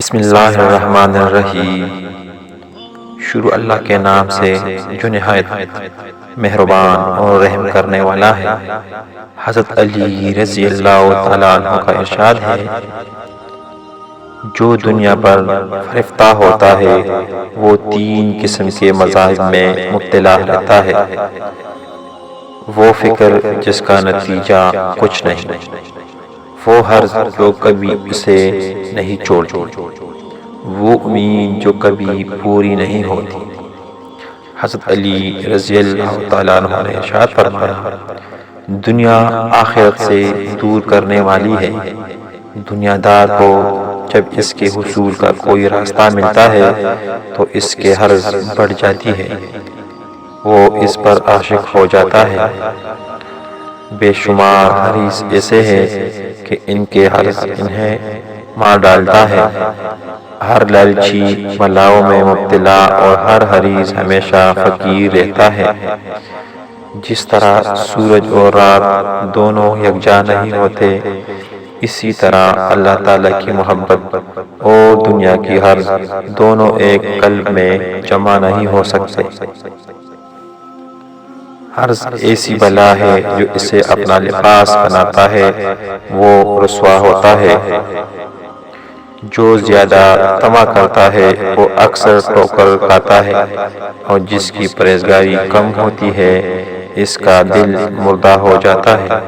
بسم اللہ الرحمن الرحیم۔ شروع اللہ کے نام سے جو نہایت مہربان اور رحم کرنے والا ہے۔ حضرت علی رضی اللہ تعالیٰ عنہ کا ارشاد ہے، جو دنیا پر فریفتہ ہوتا ہے وہ تین قسم کے مذاہب میں مبتلا رہتا ہے۔ وہ فکر جس کا نتیجہ کچھ نہیں، وہ حرض جو کبھی اسے نہیں چھوڑتی، وہ امید جو کبھی پوری نہیں ہوتی۔ حضرت علی رضی اللہ تعالیٰ عنہ نے ارشاد فرمایا، دنیا آخرت سے دور کرنے والی ہے۔ دنیا دار کو جب اس کے حصول کا کوئی راستہ ملتا ہے تو اس کے حرض بڑھ جاتی ہے، وہ اس پر عاشق ہو جاتا ہے۔ بے شمار حریص ایسے ہیں کہ ان کے حرض انہیں مار ڈالتا ہے۔ ہر لالچی بلاؤں میں مبتلا اور ہر حریص ہمیشہ فقیر رہتا ہے۔ جس طرح سورج اور رات دونوں یکجا نہیں ہوتے، اسی طرح اللہ تعالیٰ کی محبت اور دنیا کی حرض دونوں ایک قلب میں جمع نہیں ہو سکتے۔ حرض ایسی بلا ہے جو اسے اپنا لباس بناتا ہے، وہ رسوا ہوتا ہے۔ جو زیادہ طمع کرتا ہے وہ اکثر ٹھوکر کھاتا ہے، اور جس کی پرہیزگاری کم ہوتی ہے اس کا دل مردہ ہو جاتا ہے۔